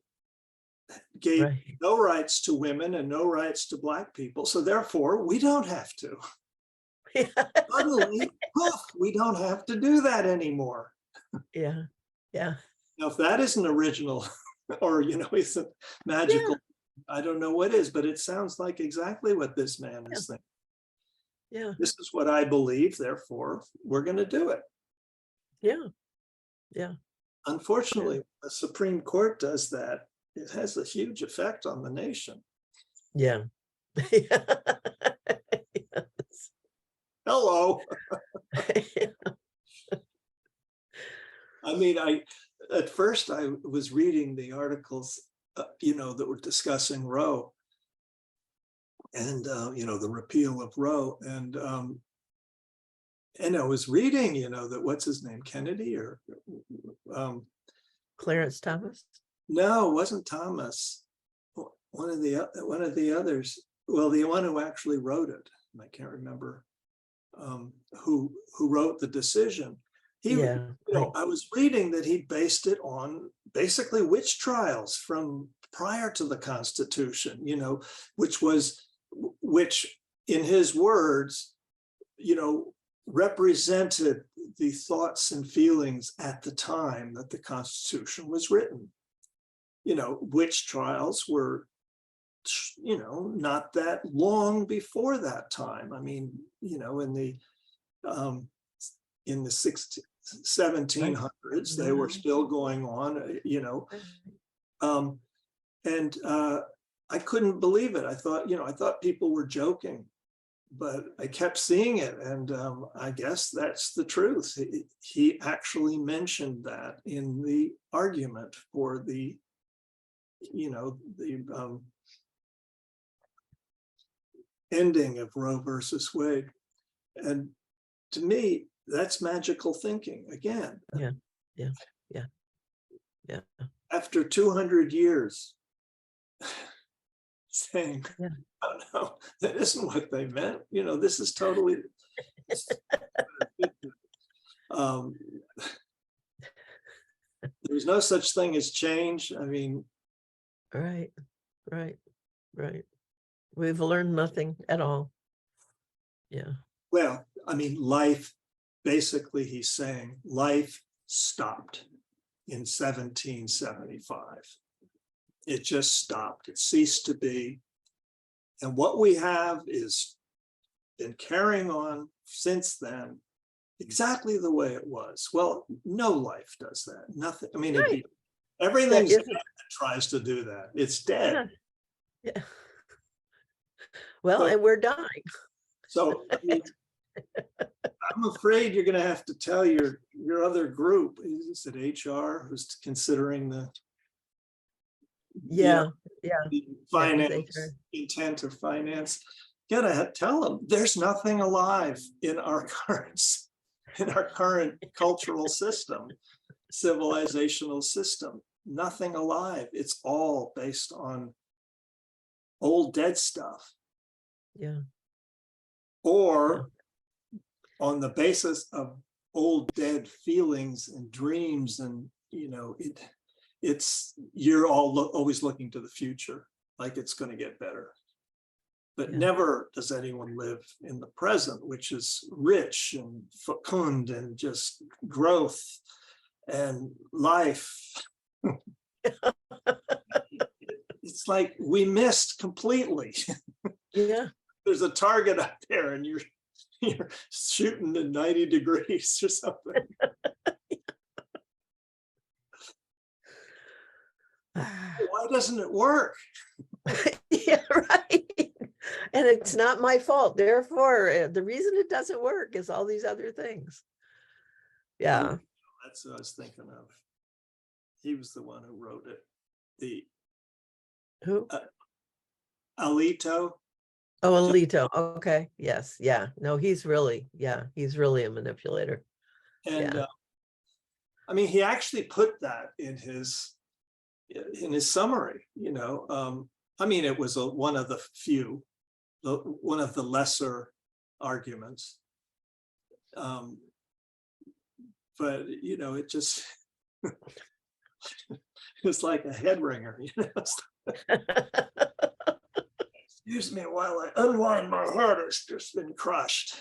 gave no rights to women and no rights to Black people. So therefore, we don't have to. Suddenly, poof, we don't have to do that anymore.
Yeah. Yeah.
Now, if that isn't original, or isn't magical, I don't know what is, but it sounds like exactly what this man is thinking.
Yeah.
This is what I believe, therefore, we're going to do it.
Yeah. Yeah.
Unfortunately, the Supreme Court does that. It has a huge effect on the nation.
Yeah. Yes.
Hello. I mean, at first I was reading the articles, that were discussing Roe, and the repeal of Roe, and I was reading, that what's his name, Kennedy, or
Clarence Thomas?
No, it wasn't Thomas. One of the others. Well, the one who actually wrote it, I can't remember who wrote the decision. I was reading that he based it on basically witch trials from prior to the Constitution, which in his words, represented the thoughts and feelings at the time that the Constitution was written. Witch trials were, not that long before that time. I mean, in the 1700s, they were still going on, and I couldn't believe it. I thought people were joking, but I kept seeing it, and I guess that's the truth. He actually mentioned that in the argument for the ending of Roe versus Wade. And to me, that's magical thinking again.
Yeah, yeah, yeah, yeah,
After 200 years, saying,
yeah.
oh no, that isn't what they meant. This is totally. um, there's no such thing as change. I mean,
Right, right, right. We've learned nothing at all. Yeah,
well, I mean, life, basically, he's saying life stopped in 1775. It just stopped. It ceased to be. And what we have is been carrying on since then, exactly the way it was. Well, no life does that. Nothing. I mean,
right.
everything's
That
dead
isn't,
that tries to do that. It's dead.
yeah, yeah. Well,
So,
and we're dying.
I mean, I'm afraid you're going to have to tell your other group, is it HR, who's considering the
Yeah, yeah,
the
yeah, it was
finance
HR.
intent of finance. Gotta tell them there's nothing alive in our current cultural system, civilizational system. Nothing alive. It's all based on old dead stuff,
Yeah,
or on the basis of old dead feelings and dreams, and you're always looking to the future, like it's going to get better. But
yeah,
never does anyone live in the present, which is rich and fecund and just growth and life. It's like we missed completely.
yeah.
There's a target up there and you're shooting at 90 degrees or something. Why doesn't it work?
Yeah, right. And it's not my fault. Therefore, the reason it doesn't work is all these other things. Yeah.
That's what I was thinking of. He was the one who wrote it. The
Who?
Alito.
Oh, Alito. Okay. Yes. Yeah. No, he's really a manipulator.
And
Yeah.
I mean, he actually put that in his summary. I mean, it was one of the few, one of the lesser arguments. But it just it's like a head ringer. Excuse me while I unwind my heart. It's just been crushed.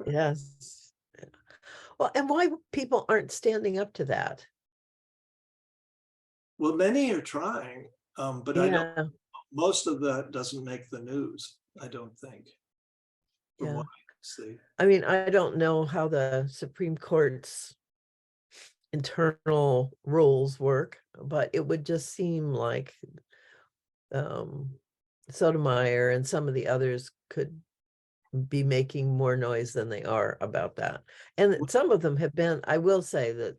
Yes. Well, and why people aren't standing up to that?
Well, many are trying, but I don't.
Yeah.
Most of that doesn't make the news, I don't think, from
Yeah.
what I can see.
I mean, I don't know how the Supreme Court's internal rules work, but it would just seem like Sotomayor and some of the others could be making more noise than they are about that. And some of them have been, I will say that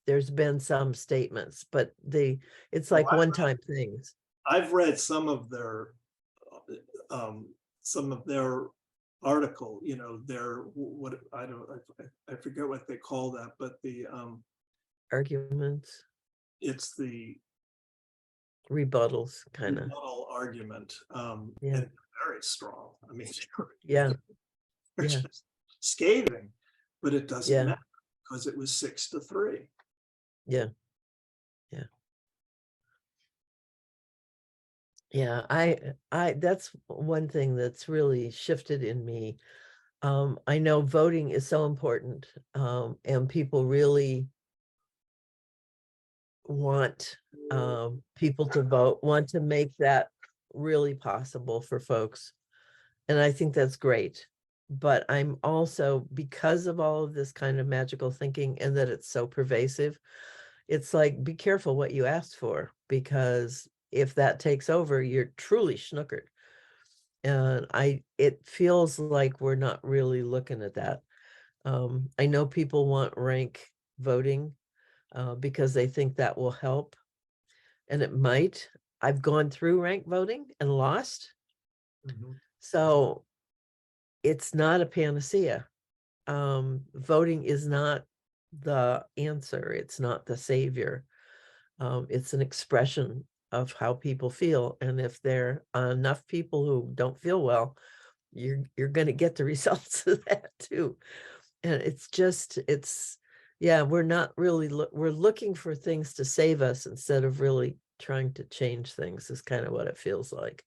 there's been some statements, but it's like one-time things.
I've read some of their article, their what I forget what they call that, but the
Arguments,
it's the
rebuttals, kind of.
rebuttal argument,
Yeah.
and very strong. I mean,
Yeah.
they're
Yeah.
just scathing, but it doesn't
Yeah.
matter because it was 6-3.
Yeah. Yeah. Yeah. I that's one thing that's really shifted in me. I know voting is so important, and people really want people to vote, want to make that really possible for folks. And I think that's great. But I'm also, because of all of this kind of magical thinking and that it's so pervasive, it's like, be careful what you ask for, because if that takes over, you're truly snookered. And it feels like we're not really looking at that. I know people want rank voting because they think that will help, and it might. I've gone through rank voting and lost, so it's not a panacea. Voting is not the answer. It's not the savior. It's an expression of how people feel, and if there are enough people who don't feel well, you're going to get the results of that too. And yeah, we're not really we're looking for things to save us instead of really trying to change things, is kind of what it feels like.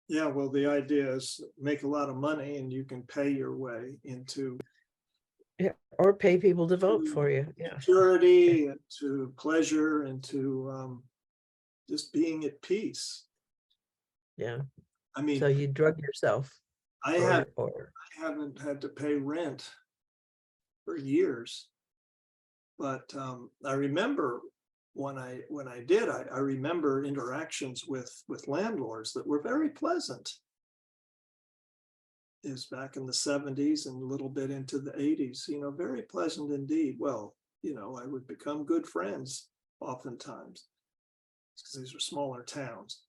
Yeah, well, the idea is make a lot of money and you can pay your way into
Yeah, or pay people to vote for you. Yeah,
security, to pleasure, and to just being at peace.
yeah.
I mean,
So you drug yourself,
I
or
haven't had to pay rent for years, but I remember when I did, I remember interactions with landlords that were very pleasant. Is back in the 70s and a little bit into the 80s, very pleasant indeed. Well, I would become good friends oftentimes because these are smaller towns.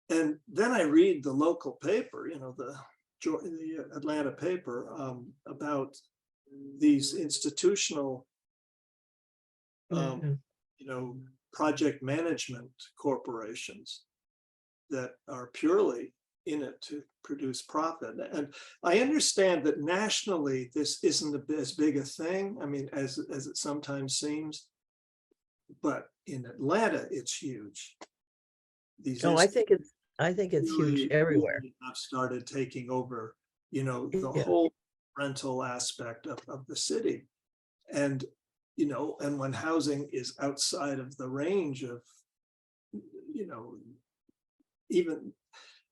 And then I read the local paper, the Atlanta paper, about these institutional, project management corporations that are purely in it to produce profit. And I understand that nationally, this isn't as big a thing, I mean, as it sometimes seems, but in Atlanta, it's huge. These
I think it's huge everywhere.
have started taking over, the
Yeah.
whole rental aspect of the city. And, and when housing is outside of the range of, even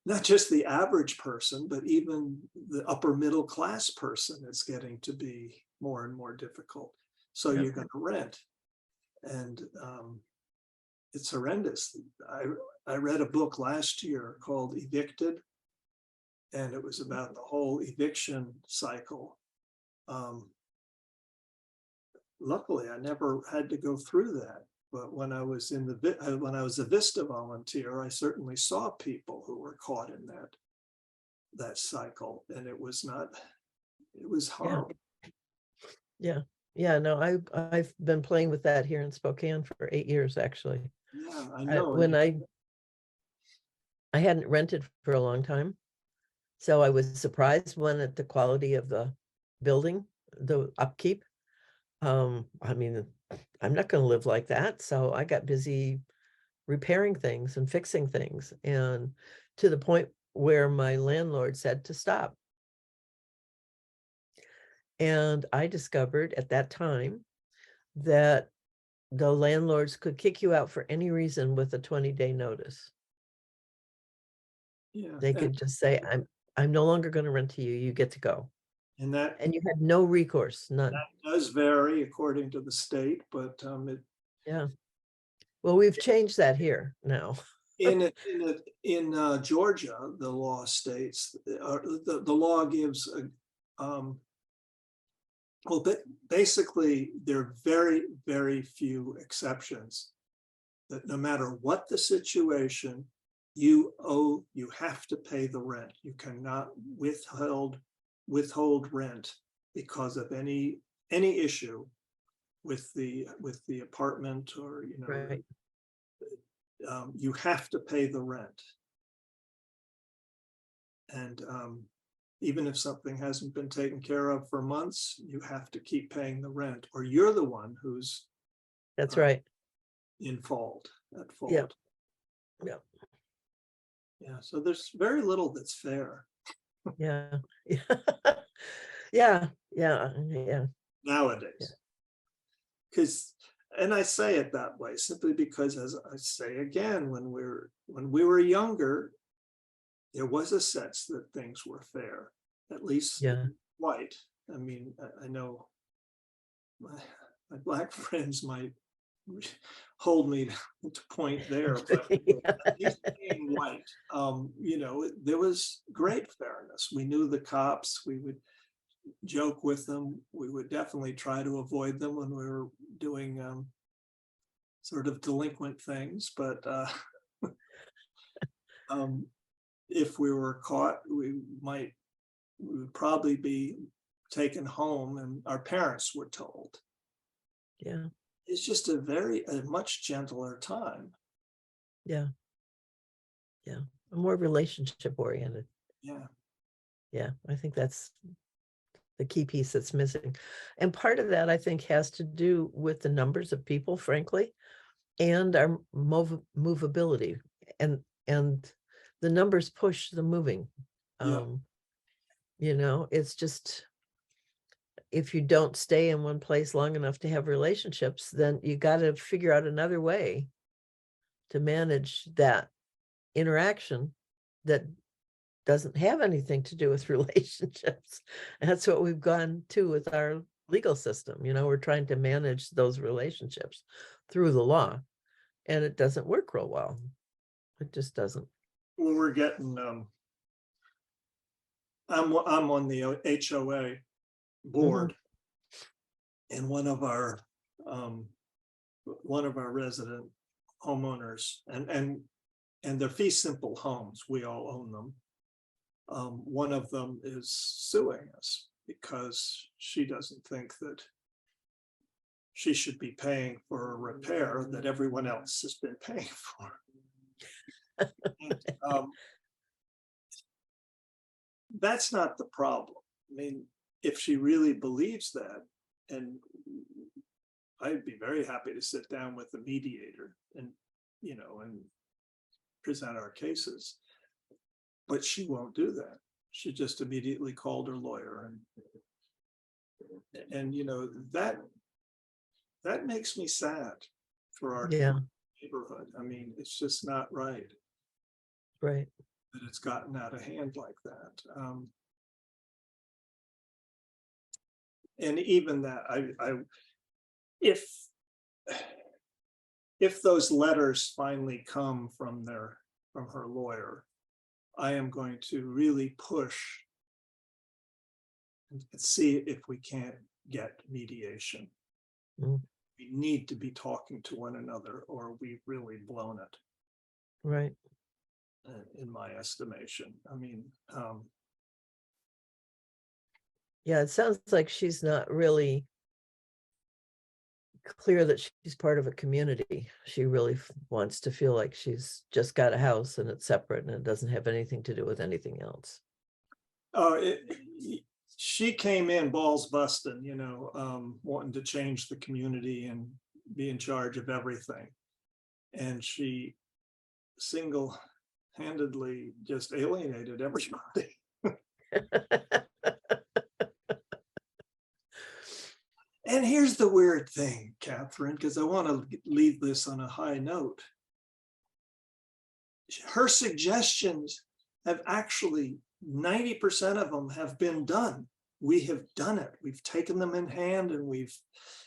not just the average person, but even the upper middle class person, is getting to be more and more difficult. So
Yep.
you're going to rent, and it's horrendous. I read a book last year called Evicted, and it was about the whole eviction cycle. Luckily, I never had to go through that. But when I was when I was a Vista volunteer, I certainly saw people who were caught in that cycle, and it was horrible.
Yeah. No, I've been playing with that here in Spokane for 8 years, actually.
Yeah, I know.
When I hadn't rented for a long time, so I was surprised at the quality of the building, the upkeep. I mean, I'm not going to live like that, so I got busy repairing things and fixing things, and to the point where my landlord said to stop. And I discovered at that time that the landlords could kick you out for any reason with a 20-day notice.
Yeah,
They could just say, I'm no longer going to rent to you. You get to go.
and that
And you had no recourse, none.
does vary according to the state, but
Yeah. Well, we've changed that here now.
in Georgia, the law states, the law gives well, but basically, there are very, very few exceptions that no matter what the situation, you have to pay the rent. You cannot withhold rent because of any issue with the apartment, or
Right.
You have to pay the rent. And even if something hasn't been taken care of for months, you have to keep paying the rent, or you're the one who's
That's right.
at fault.
Yeah.
Yeah. So there's very little that's fair.
Yeah. Yeah.
Nowadays. Because, and I say it that way simply because, as I say again, when we were younger, there was a sense that things were fair, at least white. I mean, I know my Black friends might hold me to point there, but at least being white, there was great fairness. We knew the cops, we would joke with them. We would definitely try to avoid them when we were doing sort of delinquent things, but if we were caught, we would probably be taken home, and our parents were told.
Yeah.
It's just a much gentler time.
Yeah. Yeah. More relationship oriented.
Yeah.
Yeah. I think that's the key piece that's missing. And part of that, I think, has to do with the numbers of people, frankly, and our movability. And the numbers push the moving.
Yeah.
It's just, if you don't stay in one place long enough to have relationships, then you got to figure out another way to manage that interaction that doesn't have anything to do with relationships. And that's what we've gone to with our legal system. We're trying to manage those relationships through the law, and it doesn't work real well. It just doesn't.
Well, we're getting, I'm on the HOA board, and one of our resident homeowners, and they're fee simple homes. We all own them. One of them is suing us because she doesn't think that she should be paying for a repair that everyone else has been paying for. And, that's not the problem. I mean, if she really believes that, and I'd be very happy to sit down with the mediator and present our cases, but she won't do that. She just immediately called her lawyer, and that makes me sad for our neighborhood. I mean, it's just not right.
Right.
That it's gotten out of hand like that. And even that, if those letters finally come from her lawyer, I am going to really push and see if we can't get mediation.
Mm.
We need to be talking to one another, or we've really blown it.
Right.
In my estimation. I mean,
yeah, it sounds like she's not really clear that she's part of a community. She really wants to feel like she's just got a house and it's separate and it doesn't have anything to do with anything else.
She came in balls busting, wanting to change the community and be in charge of everything. And she single-handedly just alienated everybody. And here's the weird thing, Kathryn, because I want to leave this on a high note. Her suggestions have actually, 90% of them have been done. We have done it. We've taken them in hand and we've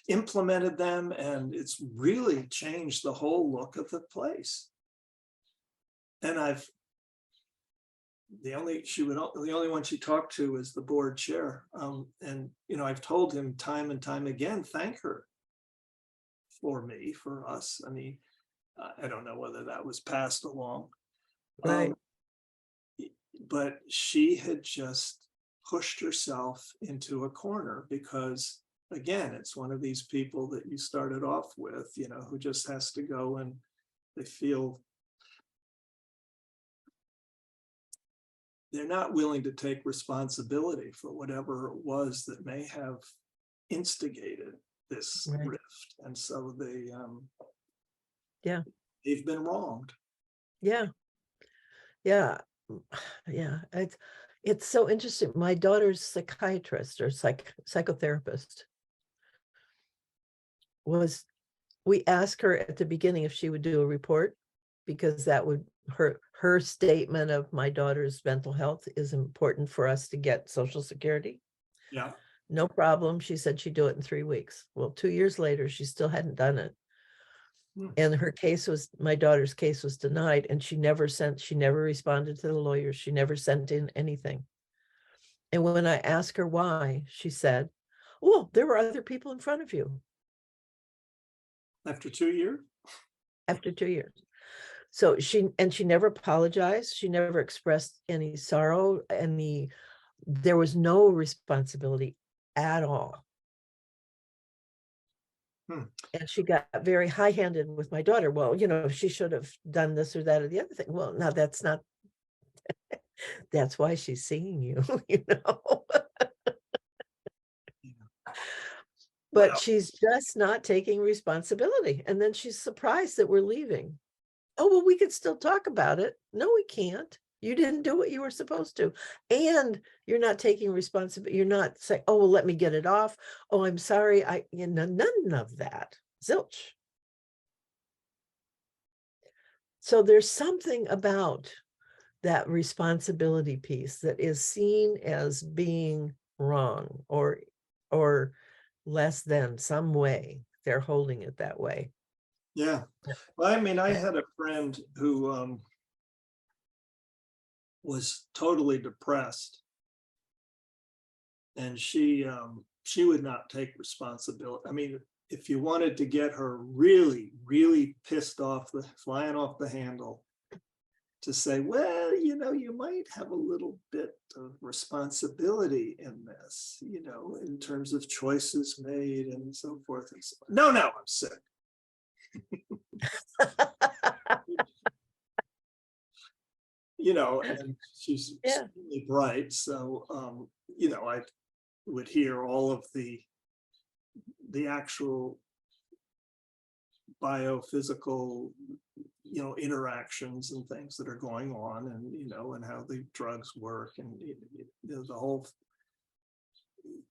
implemented them, and it's really changed the whole look of the place. And the only one she talked to was the board chair. And I've told him time and time again, thank her for us. I mean, I don't know whether that was passed along.
Right.
But she had just pushed herself into a corner because, again, it's one of these people that you started off with, who just has to go, and they feel they're not willing to take responsibility for whatever it was that may have instigated this rift. And so they've been wronged.
Yeah. It's so interesting. My daughter's psychiatrist or psychotherapist we asked her at the beginning if she would do a report, because that would her statement of my daughter's mental health is important for us to get Social Security.
Yeah.
No problem. She said she'd do it in 3 weeks. Well, 2 years later, she still hadn't done it. And her case was, my daughter's case was denied, and she never responded to the lawyers. She never sent in anything. And when I asked her why, she said, "Well, there were other people in front of you."
After 2 years?
After 2 years. So she never apologized. She never expressed any sorrow, there was no responsibility at all. And she got very high-handed with my daughter. Well, you know, she should have done this or that or the other thing. Well, now that's not, that's why she's seeing you, you know. But
Well,
she's just not taking responsibility. And then she's surprised that we're leaving. Oh, well, we could still talk about it. No, we can't. You didn't do what you were supposed to. And you're not taking responsibility. You're not saying, oh, well, let me get it off. Oh, I'm sorry. None of that. Zilch. So there's something about that responsibility piece that is seen as being wrong or less than some way. They're holding it that way.
yeah. Well, I mean, I had a friend who was totally depressed, and she would not take responsibility. I mean, if you wanted to get her really, really pissed off, flying off the handle, to say, well, you know, you might have a little bit of responsibility in this, you know, in terms of choices made and so forth and so on. No, I'm sick. You know, and she's extremely bright. So, you know, I would hear all of the actual biophysical, you know, interactions and things that are going on, and, you know, and how the drugs work, and the whole,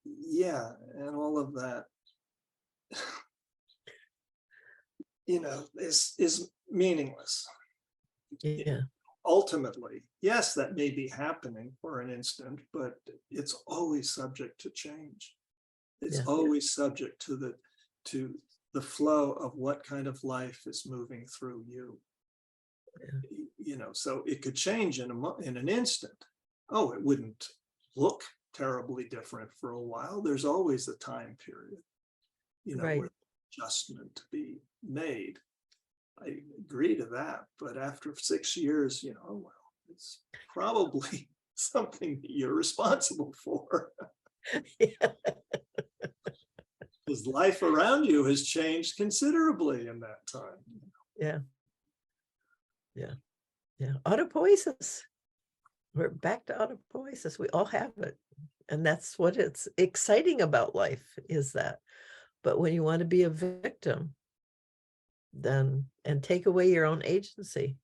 yeah, and all of that, you know, is meaningless.
Yeah.
Ultimately, yes, that may be happening for an instant, but it's always subject to change. It's always subject to the flow of what kind of life is moving through you. You know, so it could change in an instant. Oh, it wouldn't look terribly different for a while. There's always a time period, you know, where adjustment to be made. I agree to that, but after 6 years, you know, well, it's probably something that you're responsible for. Because life around you has changed considerably in that time.
Yeah. Autopoiesis. We're back to autopoiesis. We all have it. And that's what it's exciting about life, is that. But when you want to be a victim, then, and take away your own agency,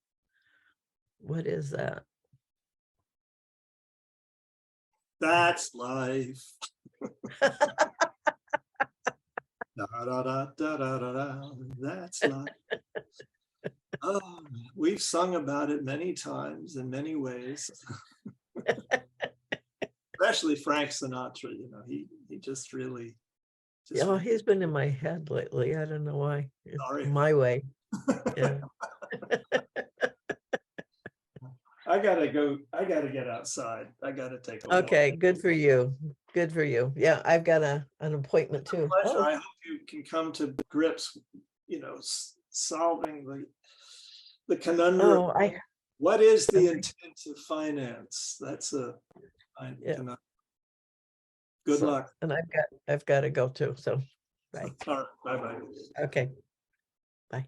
what is that?
That's life. Da, da, da, da, da, da, da. That's life. Oh, we've sung about it many times in many ways. Especially Frank Sinatra, you know, he just really.
Oh, he's been in my head lately. I don't know why.
Sorry.
My way. Yeah.
I gotta go. I gotta get outside. I gotta take a walk.
Okay, good for you. Good for you. Yeah, I've got an appointment too.
Pleasure. I hope you can come to grips, you know, solving the conundrum. What is the intent of finance? That's a conundrum. Good luck.
And I've got to go too. So bye.
All right. Bye-bye.
Okay. Bye.